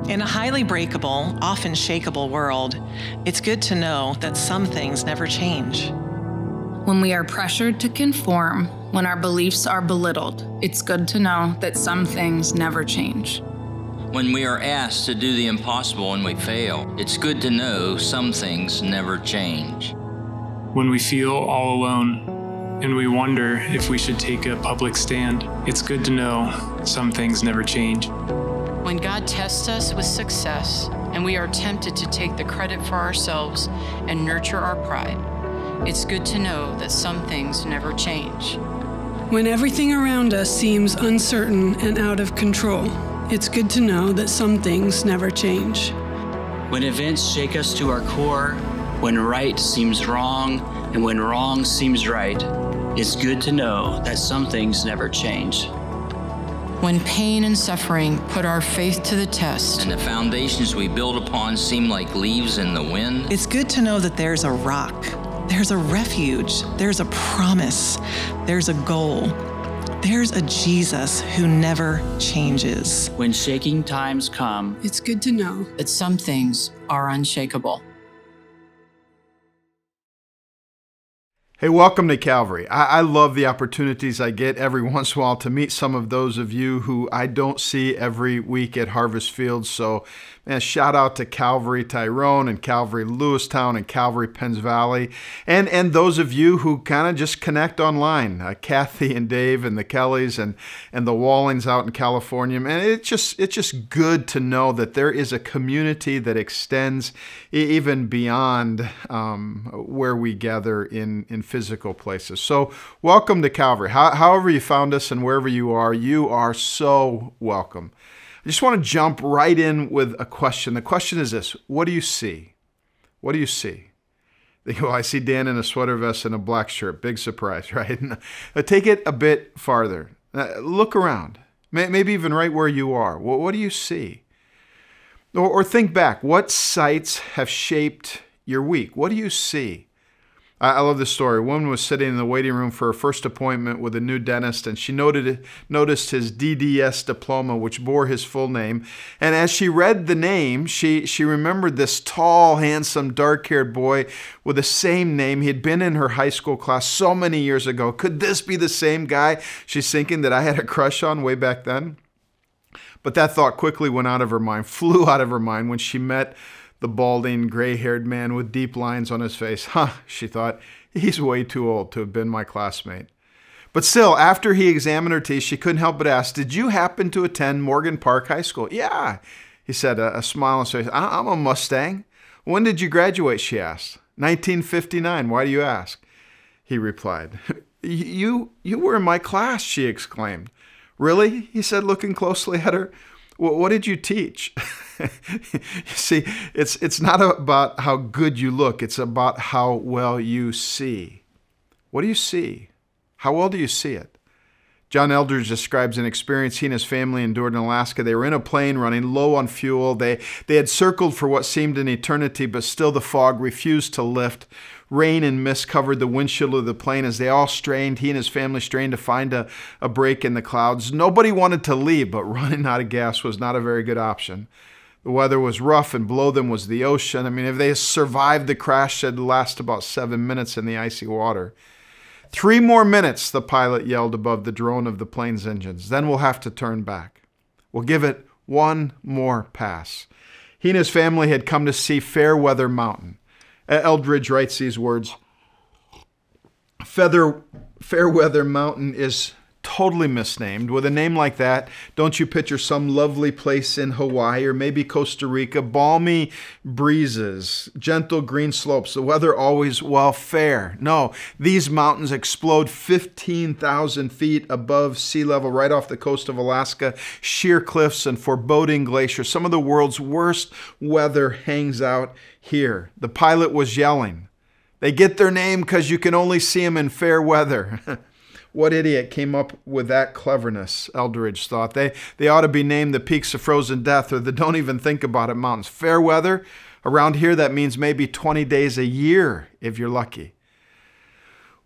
In a highly breakable, often shakeable world, it's good to know that some things never change. When we are pressured to conform, when our beliefs are belittled, it's good to know that some things never change. When we are asked to do the impossible and we fail, it's good to know some things never change. When we feel all alone and we wonder if we should take a public stand, it's good to know some things never change. When God tests us with success and we are tempted to take the credit for ourselves and nurture our pride, it's good to know that some things never change. When everything around us seems uncertain and out of control, it's good to know that some things never change. When events shake us to our core, when right seems wrong, and when wrong seems right, it's good to know that some things never change. When pain and suffering put our faith to the test, And the foundations we build upon seem like leaves in the wind, It's good to know that there's a rock, there's a refuge, there's a promise, there's a goal. There's a Jesus who never changes. When shaking times come, It's good to know that some things are unshakable. Hey, welcome to Calvary. I love the opportunities I get every once in a while to meet some of those of you who I don't see every week at Harvest Field. So, man, shout out to Calvary Tyrone and Calvary Lewistown and Calvary Penns Valley. And those of you who kind of just connect online, Kathy and Dave and the Kellys and the Wallings out in California. Man, it's just good to know that there is a community that extends even beyond where we gather in physical places. So welcome to Calvary. However you found us and wherever you are so welcome. I just want to jump right in with a question. The question is this: what do you see? What do you see? They go, I see Dan in a sweater vest and a black shirt. Big surprise, right? Take it a bit farther. Look around. Maybe even right where you are. What do you see? Or think back. What sights have shaped your week? What do you see? I love this story. A woman was sitting in the waiting room for her first appointment with a new dentist, and she noticed his DDS diploma, which bore his full name. And as she read the name, she remembered this tall, handsome, dark-haired boy with the same name. He had been in her high school class so many years ago. Could this be the same guy she's thinking that I had a crush on way back then? But that thought quickly went out of her mind, flew out of her mind when she met the balding, gray-haired man with deep lines on his face. She thought, he's way too old to have been my classmate. But still, after he examined her teeth, she couldn't help but ask, did you happen to attend Morgan Park High School? Yeah, he said, a smile on his face. I'm a Mustang. When did you graduate, she asked. 1959. Why do you ask? He replied. You were in my class, she exclaimed. Really? He said, looking closely at her. What did you teach? You see, it's not about how good you look. It's about how well you see. What do you see? How well do you see it? John Eldridge describes an experience he and his family endured in Alaska. They were in a plane running low on fuel. They had circled for what seemed an eternity, but still the fog refused to lift. Rain and mist covered the windshield of the plane as they all strained. He and his family strained to find a break in the clouds. Nobody wanted to leave, but running out of gas was not a very good option. The weather was rough, and below them was the ocean. I mean, if they survived the crash, it'd last about 7 minutes in the icy water. 3 more minutes, the pilot yelled above the drone of the plane's engines. Then we'll have to turn back. We'll give it one more pass. He and his family had come to see Fairweather Mountain. Eldridge writes these words: Fairweather Mountain is totally misnamed. With a name like that, don't you picture some lovely place in Hawaii or maybe Costa Rica? Balmy breezes, gentle green slopes, the weather always, well, fair. No, these mountains explode 15,000 feet above sea level right off the coast of Alaska. Sheer cliffs and foreboding glaciers. Some of the world's worst weather hangs out here. The pilot was yelling. They get their name because you can only see them in fair weather. What idiot came up with that cleverness, Eldridge thought. They ought to be named the Peaks of Frozen Death or the Don't Even Think About It Mountains. Fair weather, around here that means maybe 20 days a year if you're lucky.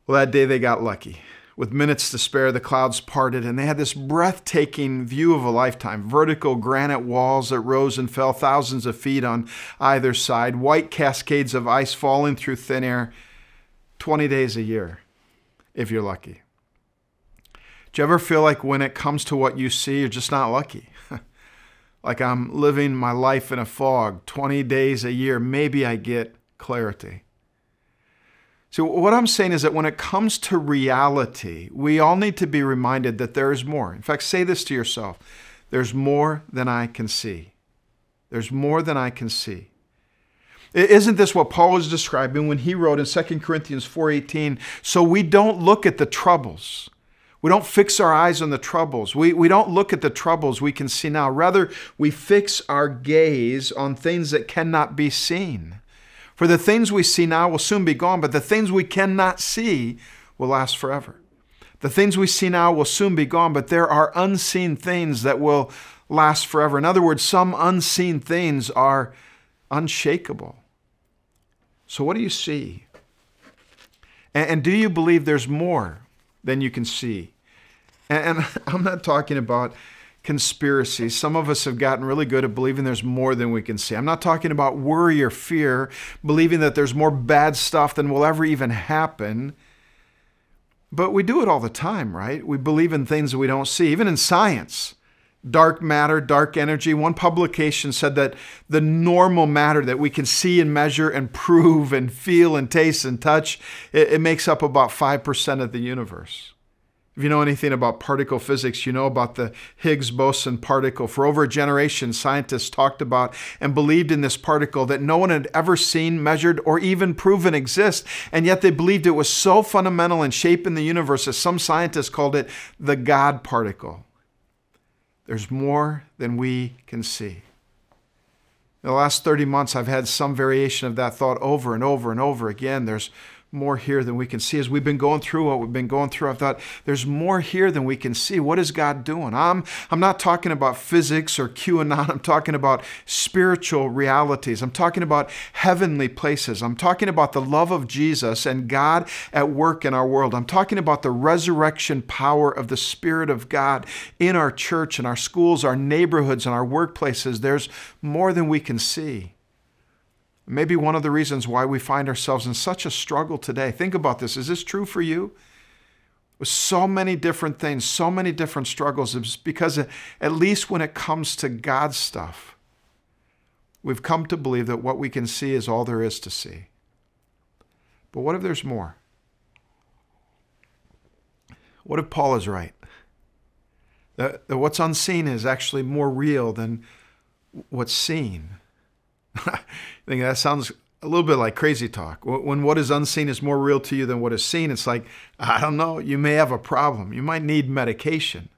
Well, that day they got lucky. With minutes to spare, the clouds parted, and they had this breathtaking view of a lifetime. Vertical granite walls that rose and fell thousands of feet on either side, white cascades of ice falling through thin air, 20 days a year, if you're lucky. Do you ever feel like when it comes to what you see, you're just not lucky? Like I'm living my life in a fog, 20 days a year, maybe I get clarity. So what I'm saying is that when it comes to reality, we all need to be reminded that there is more. In fact, say this to yourself. There's more than I can see. There's more than I can see. Isn't this what Paul was describing when he wrote in 2 Corinthians 4:18, so we don't look at the troubles. We don't fix our eyes on the troubles. We don't look at the troubles we can see now. Rather, we fix our gaze on things that cannot be seen. For the things we see now will soon be gone, but the things we cannot see will last forever. The things we see now will soon be gone, but there are unseen things that will last forever. In other words, some unseen things are unshakable. So what do you see? And do you believe there's more than you can see? And I'm not talking about conspiracy. Some of us have gotten really good at believing there's more than we can see. I'm not talking about worry or fear, believing that there's more bad stuff than will ever even happen. But we do it all the time, right? We believe in things that we don't see, even in science. Dark matter, dark energy. One publication said that the normal matter that we can see and measure and prove and feel and taste and touch, it makes up about 5% of the universe. If you know anything about particle physics, you know about the Higgs boson particle. For over a generation, scientists talked about and believed in this particle that no one had ever seen, measured, or even proven exist. And yet they believed it was so fundamental in shaping the universe that some scientists called it the God particle. There's more than we can see. In the last 30 months, I've had some variation of that thought over and over and over again. There's more here than we can see. As we've been going through what we've been going through, I've thought, there's more here than we can see. What is God doing? I'm not talking about physics or QAnon. I'm talking about spiritual realities. I'm talking about heavenly places. I'm talking about the love of Jesus and God at work in our world. I'm talking about the resurrection power of the Spirit of God in our church, in our schools, our neighborhoods, and our workplaces. There's more than we can see. Maybe one of the reasons why we find ourselves in such a struggle today. Think about this. Is this true for you? With so many different things, so many different struggles, it's because at least when it comes to God's stuff, we've come to believe that what we can see is all there is to see. But what if there's more? What if Paul is right? That what's unseen is actually more real than what's seen. I think that sounds a little bit like crazy talk. When what is unseen is more real to you than what is seen, it's like, I don't know, you may have a problem. You might need medication.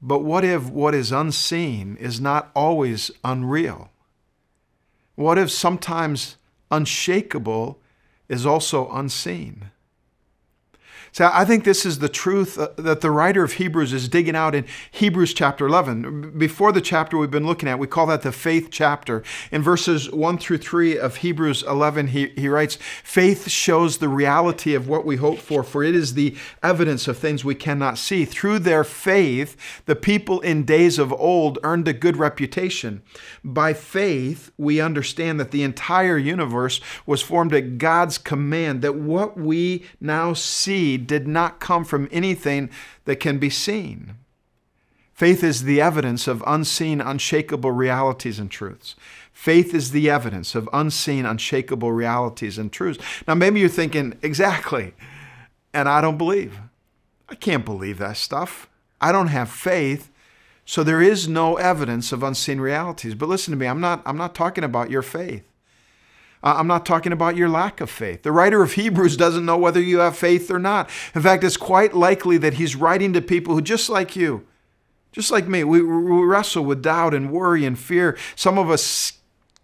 But what if what is unseen is not always unreal? What if sometimes unshakable is also unseen? So I think this is the truth that the writer of Hebrews is digging out in Hebrews chapter 11. Before the chapter we've been looking at, we call that the faith chapter. In verses 1 through 3 of Hebrews 11, he writes, faith shows the reality of what we hope for it is the evidence of things we cannot see. Through their faith, the people in days of old earned a good reputation. By faith, we understand that the entire universe was formed at God's command, that what we now see did not come from anything that can be seen. Faith is the evidence of unseen, unshakable realities and truths. Faith is the evidence of unseen, unshakable realities and truths. Now, maybe you're thinking, exactly, and I don't believe. I can't believe that stuff. I don't have faith, so there is no evidence of unseen realities. But listen to me, I'm not talking about your faith. I'm not talking about your lack of faith. The writer of Hebrews doesn't know whether you have faith or not. In fact, it's quite likely that he's writing to people who, just like you, just like me, we wrestle with doubt and worry and fear. Some of us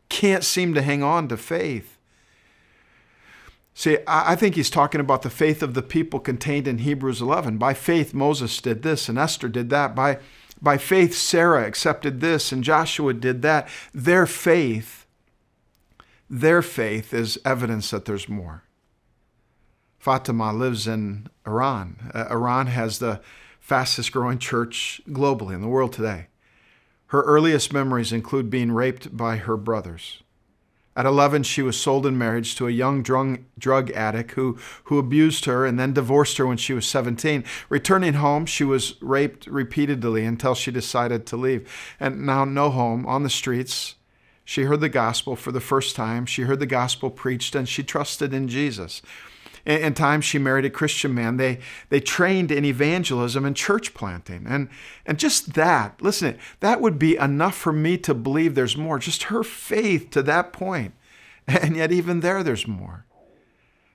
can't seem to hang on to faith. See, I think he's talking about the faith of the people contained in Hebrews 11. By faith, Moses did this and Esther did that. By faith, Sarah accepted this and Joshua did that. Their faith is evidence that there's more. Fatima lives in Iran. Iran has the fastest growing church globally in the world today. Her earliest memories include being raped by her brothers. At 11, she was sold in marriage to a young drug addict who abused her and then divorced her when she was 17. Returning home, she was raped repeatedly until she decided to leave. And now no home, on the streets. She heard the gospel for the first time. She heard the gospel preached, and she trusted in Jesus. In time, she married a Christian man. They trained in evangelism and church planting. And just that, listen, that would be enough for me to believe there's more. Just her faith to that point. And yet even there's more.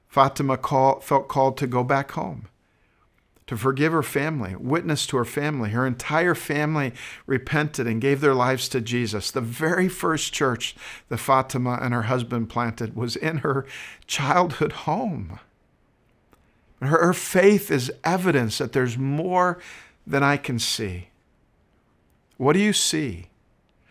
Fatima felt called to go back home, to forgive her family, witness to her family. Her entire family repented and gave their lives to Jesus. The very first church that Fatima and her husband planted was in her childhood home. Her faith is evidence that there's more than I can see. What do you see?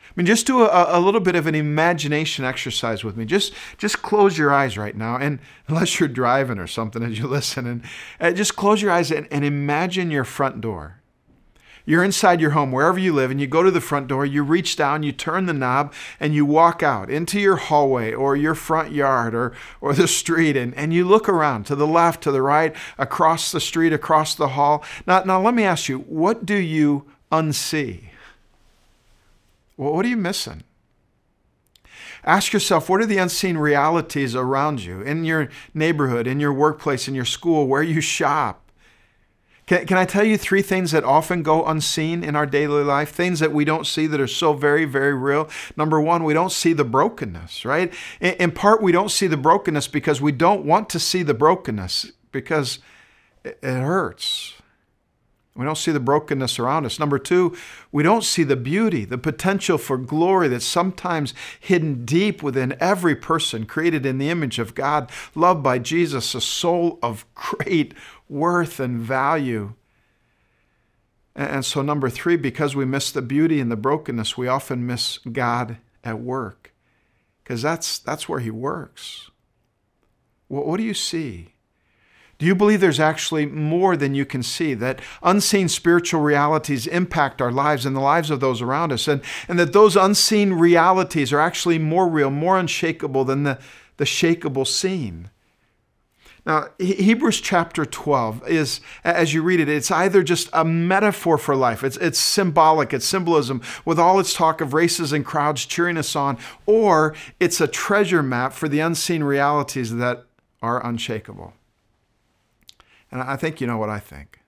I mean, just do a little bit of an imagination exercise with me. Just close your eyes right now, and unless you're driving or something as you listen, and just close your eyes and imagine your front door. You're inside your home, wherever you live, and you go to the front door, you reach down, you turn the knob, and you walk out into your hallway or your front yard or the street, and you look around to the left, to the right, across the street, across the hall. Now let me ask you, what do you unsee? Well, what are you missing? Ask yourself, what are the unseen realities around you, in your neighborhood, in your workplace, in your school, where you shop? Can I tell you 3 things that often go unseen in our daily life? Things that we don't see that are so very, very real. Number 1, we don't see the brokenness, right? In part, we don't see the brokenness because we don't want to see the brokenness because it hurts. We don't see the brokenness around us. Number 2, we don't see the beauty, the potential for glory that's sometimes hidden deep within every person created in the image of God, loved by Jesus, a soul of great worth and value. And so number 3, because we miss the beauty and the brokenness, we often miss God at work, because that's where He works. What do you see? Do you believe there's actually more than you can see, that unseen spiritual realities impact our lives and the lives of those around us, and that those unseen realities are actually more real, more unshakable than the shakeable seen? Now, Hebrews chapter 12 is, as you read it, it's either just a metaphor for life, it's symbolic, it's symbolism with all its talk of races and crowds cheering us on, or it's a treasure map for the unseen realities that are unshakable. And I think you know what I think.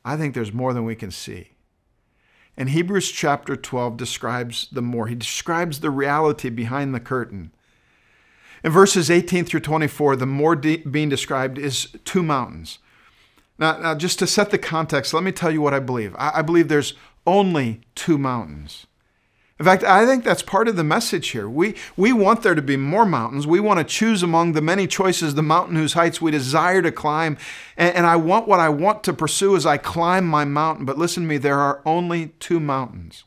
I think there's more than we can see. And Hebrews chapter 12 describes the more. He describes the reality behind the curtain. In verses 18 through 24, the more being described is 2 mountains. Now, just to set the context, let me tell you what I believe. I believe there's only 2 mountains. In fact, I think that's part of the message here. We want there to be more mountains. We want to choose among the many choices the mountain whose heights we desire to climb. And I want what I want to pursue as I climb my mountain. But listen to me, there are only 2 mountains.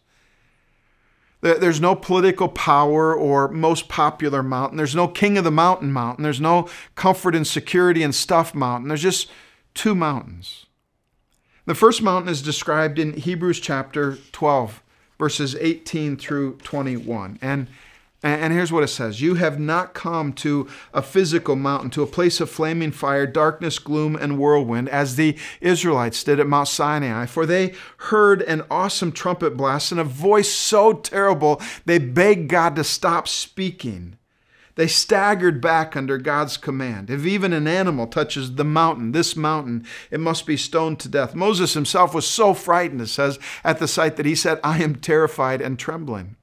There's no political power or most popular mountain. There's no king of the mountain mountain. There's no comfort and security and stuff mountain. There's just 2 mountains. The first mountain is described in Hebrews chapter 12, verses 18 through 21. And here's what it says. You have not come to a physical mountain, to a place of flaming fire, darkness, gloom, and whirlwind, as the Israelites did at Mount Sinai. For they heard an awesome trumpet blast and a voice so terrible, they begged God to stop speaking. They staggered back under God's command. If even an animal touches the mountain, this mountain, it must be stoned to death. Moses himself was so frightened, it says, at the sight that he said, I am terrified and trembling.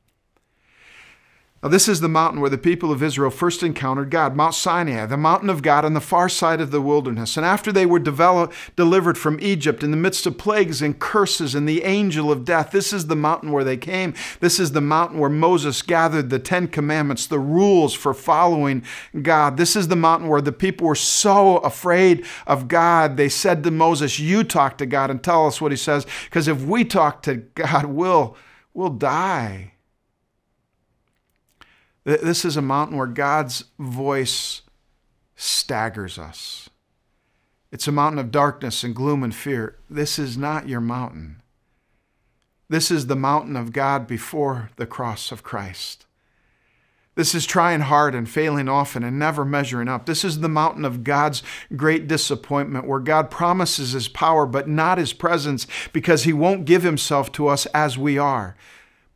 Now, this is the mountain where the people of Israel first encountered God, Mount Sinai, the mountain of God on the far side of the wilderness. And after they were delivered from Egypt in the midst of plagues and curses and the angel of death, this is the mountain where they came. This is the mountain where Moses gathered the 10 commandments, the rules for following God. This is the mountain where the people were so afraid of God, they said to Moses, you talk to God and tell us what He says, because if we talk to God, we'll die. This is a mountain where God's voice staggers us. It's a mountain of darkness and gloom and fear. This is not your mountain. This is the mountain of God before the cross of Christ. This is trying hard and failing often and never measuring up. This is the mountain of God's great disappointment, where God promises His power but not His presence, because He won't give Himself to us as we are.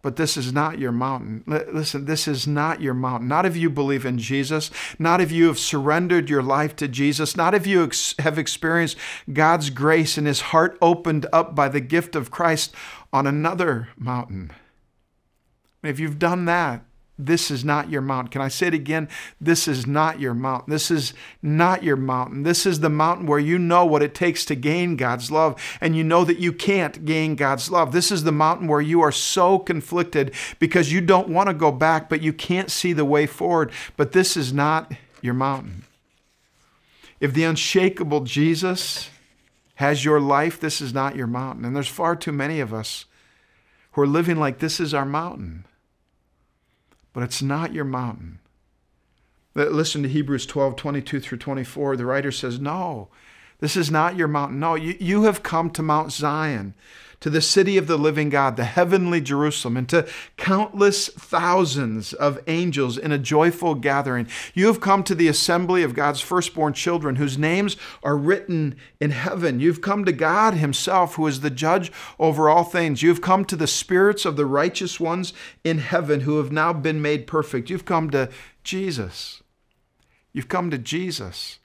But this is not your mountain. Listen, this is not your mountain. Not if you believe in Jesus, not if you have surrendered your life to Jesus, not if you have experienced God's grace and His heart opened up by the gift of Christ on another mountain. If you've done that, this is not your mountain. Can I say it again? This is not your mountain. This is not your mountain. This is the mountain where you know what it takes to gain God's love, and you know that you can't gain God's love. This is the mountain where you are so conflicted because you don't want to go back, but you can't see the way forward. But this is not your mountain. If the unshakable Jesus has your life, this is not your mountain. And there's far too many of us who are living like this is our mountain. But it's not your mountain. Listen to Hebrews 12:22-24. The writer says, no, this is not your mountain. No, you have come to Mount Zion, to the city of the living God, the heavenly Jerusalem, and to countless thousands of angels in a joyful gathering. You have come to the assembly of God's firstborn children, whose names are written in heaven. You've come to God Himself, who is the judge over all things. You've come to the spirits of the righteous ones in heaven, who have now been made perfect. You've come to Jesus. You've come to Jesus,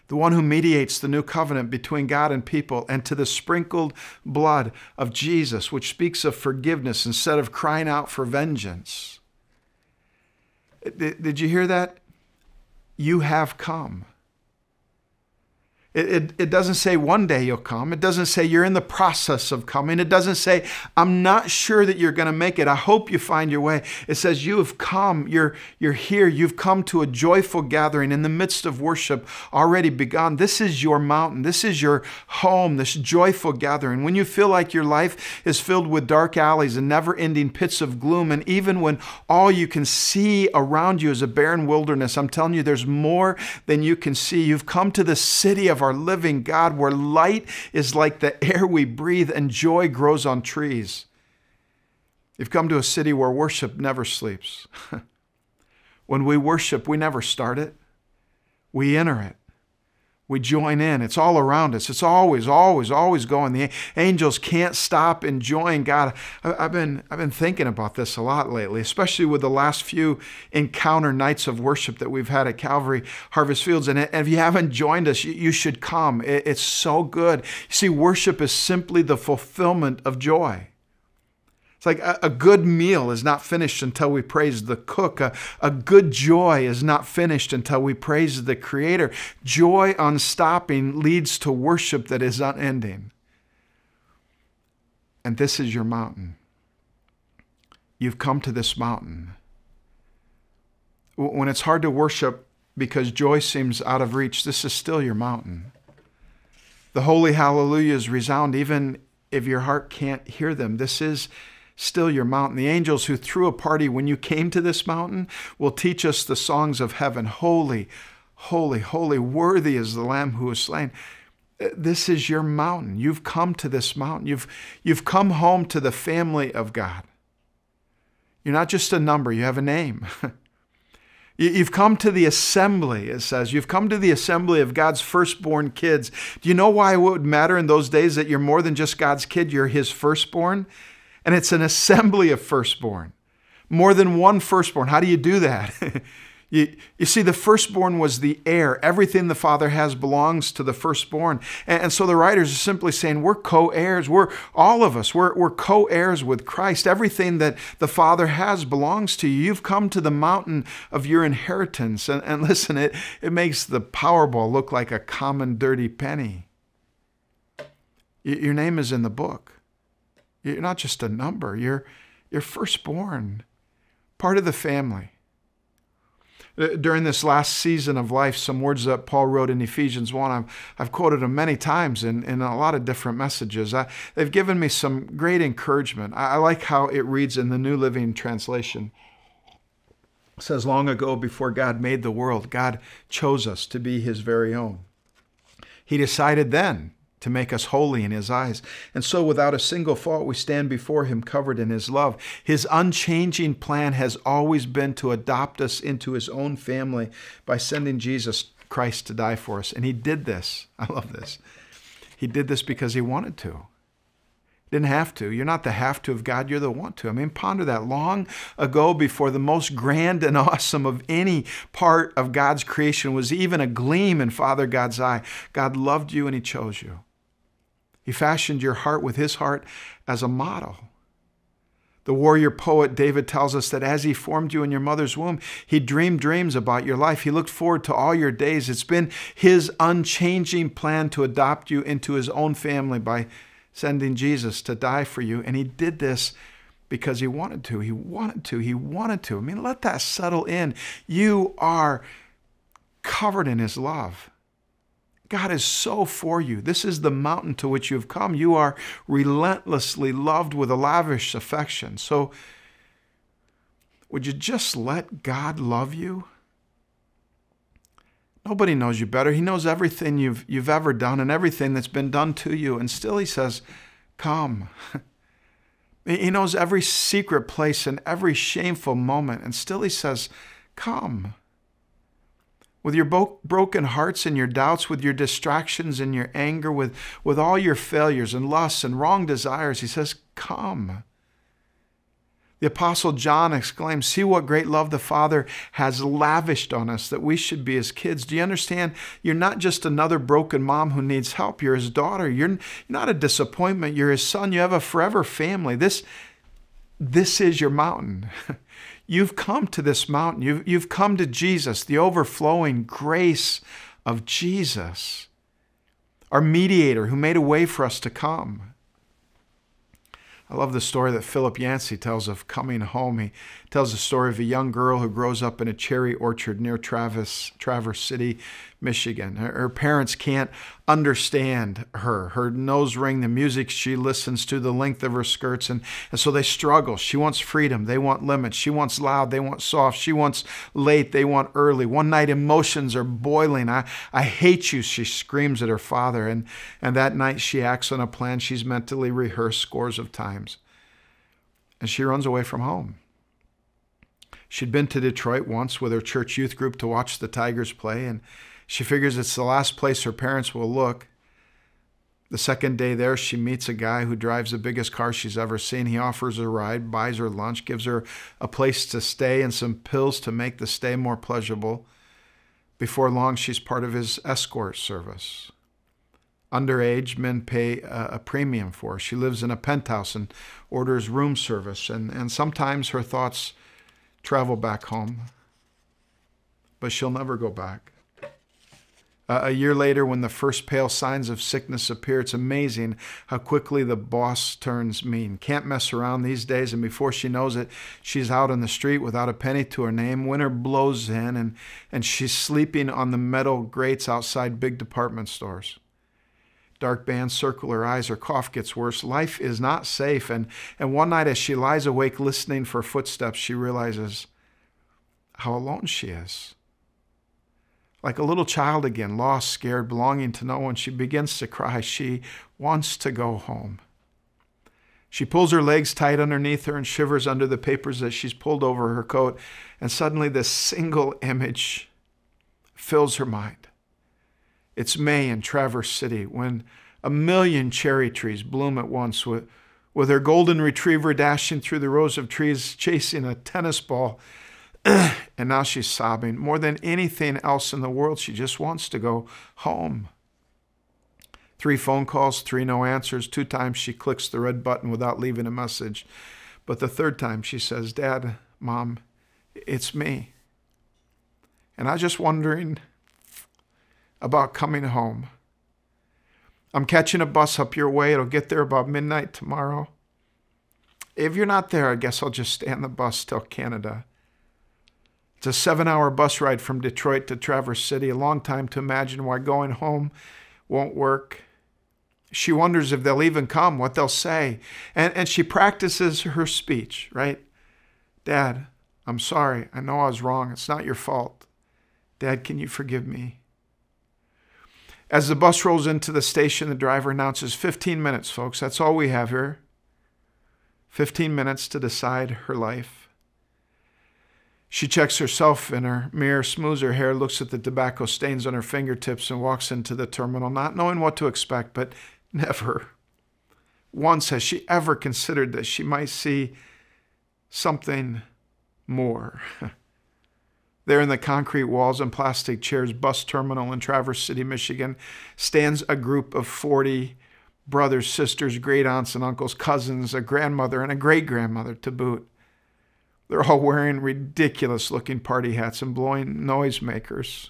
the one who mediates the new covenant between God and people, and to the sprinkled blood of Jesus, which speaks of forgiveness instead of crying out for vengeance. Did you hear that? You have come. It doesn't say one day you'll come. It doesn't say you're in the process of coming. It doesn't say, I'm not sure that you're going to make it. I hope you find your way. It says you have come. You're here. You've come to a joyful gathering in the midst of worship already begun. This is your mountain. This is your home, this joyful gathering. When you feel like your life is filled with dark alleys and never-ending pits of gloom, and even when all you can see around you is a barren wilderness, I'm telling you, there's more than you can see. You've come to the city of our living God, where light is like the air we breathe and joy grows on trees. You've come to a city where worship never sleeps. When we worship, we never start it. We enter it. We join in. It's all around us. It's always, always, always going. The angels can't stop enjoying God. I've been thinking about this a lot lately, especially with the last few encounter nights of worship that we've had at Calvary Harvest Fields. And if you haven't joined us, you should come. It's so good. You see, worship is simply the fulfillment of joy. It's like a good meal is not finished until we praise the cook. A good joy is not finished until we praise the Creator. Joy unstopping leads to worship that is unending. And this is your mountain. You've come to this mountain. When it's hard to worship because joy seems out of reach, this is still your mountain. The holy hallelujahs resound even if your heart can't hear them. This is still your mountain. The angels who threw a party when you came to this mountain will teach us the songs of heaven. Holy, holy, holy, worthy is the Lamb who was slain. This is your mountain. You've come to this mountain. You've come home to the family of God. You're not just a number. You have a name. You've come to the assembly, it says. You've come to the assembly of God's firstborn kids. Do you know why it would matter in those days that you're more than just God's kid? You're His firstborn. And it's an assembly of firstborn. More than one firstborn. How do you do that? You see, the firstborn was the heir. Everything the Father has belongs to the firstborn. And so the writers are simply saying, we're co-heirs. All of us, we're co-heirs with Christ. Everything that the Father has belongs to you. You've come to the mountain of your inheritance. And listen, it makes the Powerball look like a common dirty penny. Your name is in the book. You're not just a number. You're firstborn, part of the family. During this last season of life, some words that Paul wrote in Ephesians 1, I've quoted them many times in a lot of different messages. They've given me some great encouragement. I like how it reads in the New Living Translation. It says, long ago, before God made the world, God chose us to be His very own. He decided then to make us holy in his eyes. And so without a single fault, we stand before him covered in his love. His unchanging plan has always been to adopt us into his own family by sending Jesus Christ to die for us. And he did this. I love this. He did this because he wanted to. Didn't have to. You're not the have to of God, you're the want to. I mean, ponder that. Long ago, before the most grand and awesome of any part of God's creation was even a gleam in Father God's eye, God loved you and he chose you. He fashioned your heart with his heart as a model. The warrior poet David tells us that as he formed you in your mother's womb, he dreamed dreams about your life. He looked forward to all your days. It's been his unchanging plan to adopt you into his own family by sending Jesus to die for you. And he did this because he wanted to. He wanted to. He wanted to. I mean, let that settle in. You are covered in his love. God is so for you. This is the mountain to which you have come. You are relentlessly loved with a lavish affection. So would you just let God love you? Nobody knows you better. He knows everything you've ever done and everything that's been done to you. And still he says, come. He knows every secret place and every shameful moment. And still he says, come. With your broken hearts and your doubts, with your distractions and your anger, with all your failures and lusts and wrong desires, he says, come. The Apostle John exclaims, see what great love the Father has lavished on us, that we should be his kids. Do you understand? You're not just another broken mom who needs help. You're his daughter. You're not a disappointment. You're his son. You have a forever family. This is your mountain. You've come to this mountain. You've come to Jesus, the overflowing grace of Jesus, our mediator who made a way for us to come. I love the story that Philip Yancey tells of coming home. He tells the story of a young girl who grows up in a cherry orchard near Traverse City, Michigan. Her parents can't understand her nose ring, the music she listens to, the length of her skirts, and so they struggle. She wants freedom. They want limits. She wants loud. They want soft. She wants late. They want early. One night emotions are boiling. I hate you, she screams at her father, and that night she acts on a plan she's mentally rehearsed scores of times. And she runs away from home. She'd been to Detroit once with her church youth group to watch the Tigers play, and she figures it's the last place her parents will look. The second day there, she meets a guy who drives the biggest car she's ever seen. He offers her a ride, buys her lunch, gives her a place to stay and some pills to make the stay more pleasurable. Before long, she's part of his escort service. Underage men pay a premium for her. She lives in a penthouse and orders room service, and sometimes her thoughts travel back home, but she'll never go back. A year later, when the first pale signs of sickness appear, it's amazing how quickly the boss turns mean. Can't mess around these days, and before she knows it, she's out on the street without a penny to her name. Winter blows in, and she's sleeping on the metal grates outside big department stores. Dark bands circle her eyes, her cough gets worse. Life is not safe, and one night as she lies awake listening for footsteps, she realizes how alone she is. Like a little child again, lost, scared, belonging to no one, she begins to cry. She wants to go home. She pulls her legs tight underneath her and shivers under the papers that she's pulled over her coat, and suddenly this single image fills her mind. It's May in Traverse City when 1,000,000 cherry trees bloom at once with her golden retriever dashing through the rows of trees, chasing a tennis ball. And now she's sobbing. More than anything else in the world, she just wants to go home. 3 phone calls, 3 no answers. 2 times she clicks the red button without leaving a message. But the 3rd time she says, Dad, Mom, it's me. And I'm just wondering about coming home. I'm catching a bus up your way. It'll get there about midnight tomorrow. If you're not there, I guess I'll just stay on the bus till Canada. It's a 7-hour bus ride from Detroit to Traverse City, a long time to imagine why going home won't work. She wonders if they'll even come, what they'll say. And she practices her speech, right? Dad, I'm sorry. I know I was wrong. It's not your fault. Dad, can you forgive me? As the bus rolls into the station, the driver announces 15 minutes, folks. That's all we have here. 15 minutes to decide her life. She checks herself in her mirror, smooths her hair, looks at the tobacco stains on her fingertips, and walks into the terminal, not knowing what to expect, but never once has she ever considered that she might see something more. There in the concrete walls and plastic chairs bus terminal in Traverse City, Michigan, stands a group of 40 brothers, sisters, great aunts and uncles, cousins, a grandmother, and a great-grandmother to boot. They're all wearing ridiculous-looking party hats and blowing noisemakers.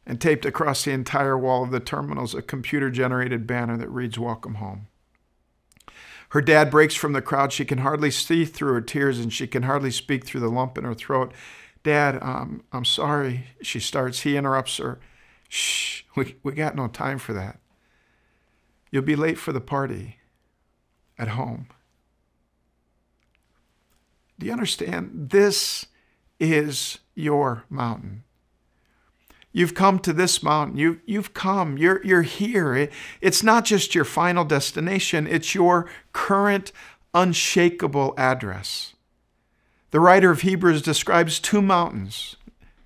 And taped across the entire wall of the terminal is a computer-generated banner that reads, "Welcome home." Her dad breaks from the crowd. She can hardly see through her tears, and she can hardly speak through the lump in her throat. "Dad, I'm sorry," she starts. He interrupts her. "Shh, we got no time for that. You'll be late for the party at home." Do you understand? This is your mountain. You've come to this mountain. You've come. You're here. It's not just your final destination. It's your current unshakable address. The writer of Hebrews describes two mountains.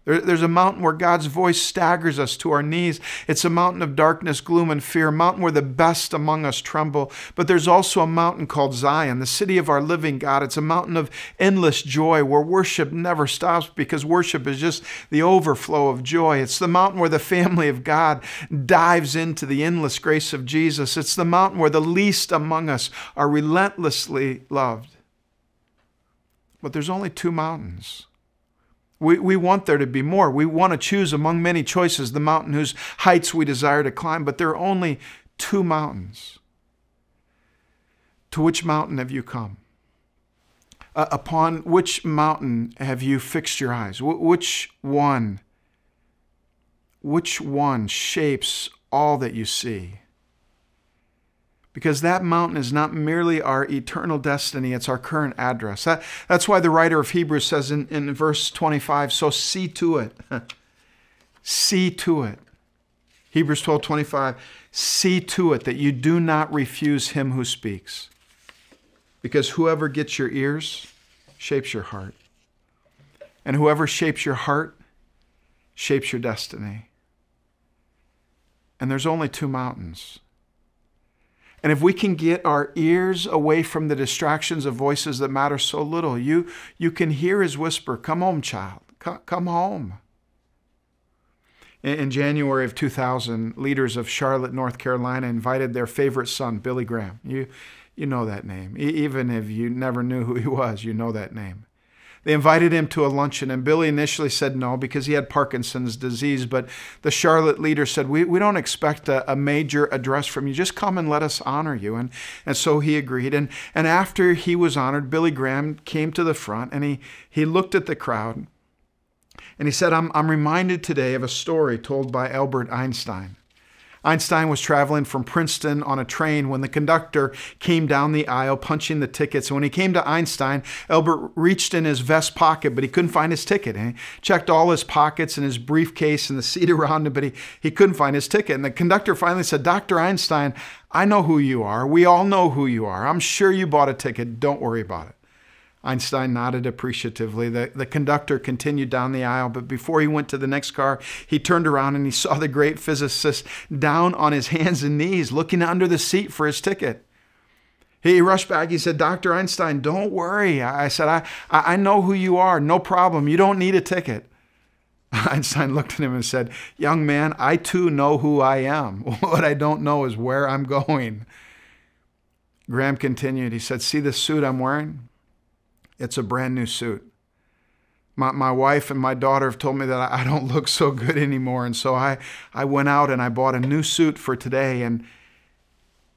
There's a mountain where God's voice staggers us to our knees. It's a mountain of darkness, gloom, and fear, a mountain where the best among us tremble. But there's also a mountain called Zion, the city of our living God. It's a mountain of endless joy where worship never stops because worship is just the overflow of joy. It's the mountain where the family of God dives into the endless grace of Jesus. It's the mountain where the least among us are relentlessly loved. But there's only two mountains. We want there to be more. We want to choose among many choices the mountain whose heights we desire to climb, but there are only two mountains. To which mountain have you come? Upon which mountain have you fixed your eyes? Which one shapes all that you see? Because that mountain is not merely our eternal destiny, it's our current address. That's why the writer of Hebrews says in verse 25, so see to it. See to it. Hebrews 12:25, see to it that you do not refuse him who speaks. Because whoever gets your ears shapes your heart. And whoever shapes your heart shapes your destiny. And there's only two mountains. And if we can get our ears away from the distractions of voices that matter so little, you can hear his whisper, come home, child, come home. In January of 2000, leaders of Charlotte, North Carolina invited their favorite son, Billy Graham. You know that name. Even if you never knew who he was, you know that name. They invited him to a luncheon, and Billy initially said no because he had Parkinson's disease, but the Charlotte leader said, we don't expect a major address from you. Just come and let us honor you. And so he agreed. And after he was honored, Billy Graham came to the front, and he looked at the crowd, and he said, I'm reminded today of a story told by Albert Einstein. Einstein was traveling from Princeton on a train when the conductor came down the aisle punching the tickets. And when he came to Einstein, Albert reached in his vest pocket, but he couldn't find his ticket. And he checked all his pockets and his briefcase and the seat around him, but he couldn't find his ticket. And the conductor finally said, Dr. Einstein, I know who you are. We all know who you are. I'm sure you bought a ticket. Don't worry about it. Einstein nodded appreciatively. The conductor continued down the aisle, but before he went to the next car, he turned around and he saw the great physicist down on his hands and knees, looking under the seat for his ticket. He rushed back. He said, Dr. Einstein, don't worry. I said, I know who you are. No problem. You don't need a ticket. Einstein looked at him and said, young man, I too know who I am. What I don't know is where I'm going. Graham continued. He said, see this suit I'm wearing? It's a brand new suit. My wife and my daughter have told me that I don't look so good anymore. And so I went out and I bought a new suit for today and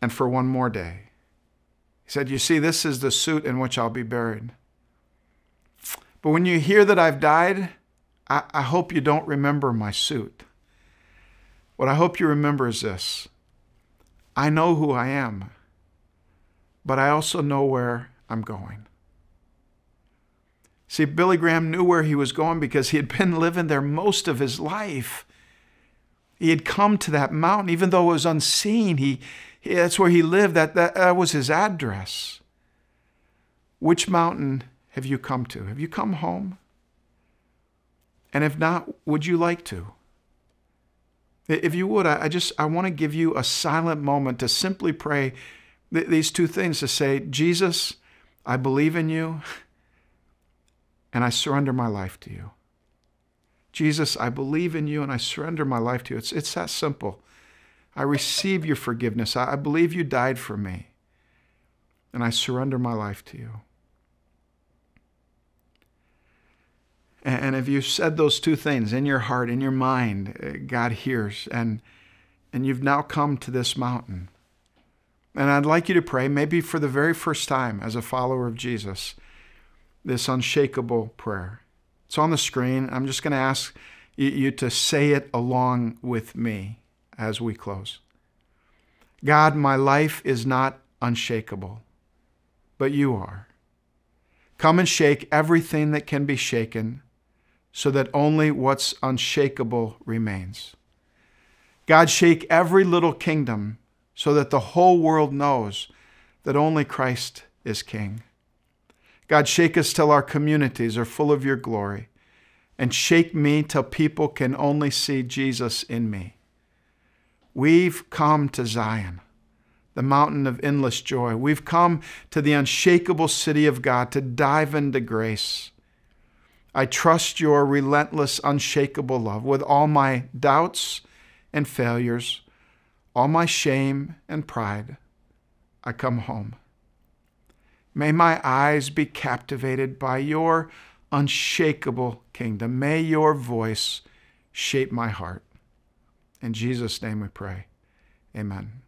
for one more day. He said, you see, this is the suit in which I'll be buried. But when you hear that I've died, I hope you don't remember my suit. What I hope you remember is this. I know who I am, but I also know where I'm going. See, Billy Graham knew where he was going because he had been living there most of his life. He had come to that mountain, even though it was unseen. That's where he lived. That was his address. Which mountain have you come to? Have you come home? And if not, would you like to? If you would, I want to give you a silent moment to simply pray these two things, to say, Jesus, I believe in you, and I surrender my life to you. Jesus, I believe in you, and I surrender my life to you. It's that simple. I receive your forgiveness. I believe you died for me, and I surrender my life to you. And if you've said those two things in your heart, in your mind, God hears, and you've now come to this mountain. And I'd like you to pray, maybe for the very first time as a follower of Jesus, this unshakable prayer. It's on the screen. I'm just going to ask you to say it along with me as we close. God, my life is not unshakable, but you are. Come and shake everything that can be shaken, so that only what's unshakable remains. God, shake every little kingdom so that the whole world knows that only Christ is King. God, shake us till our communities are full of your glory, and shake me till people can only see Jesus in me. We've come to Zion, the mountain of endless joy. We've come to the unshakable city of God to dive into grace. I trust your relentless, unshakable love with all my doubts and failures, all my shame and pride. I come home. May my eyes be captivated by your unshakable kingdom. May your voice shape my heart. In Jesus' name we pray. Amen.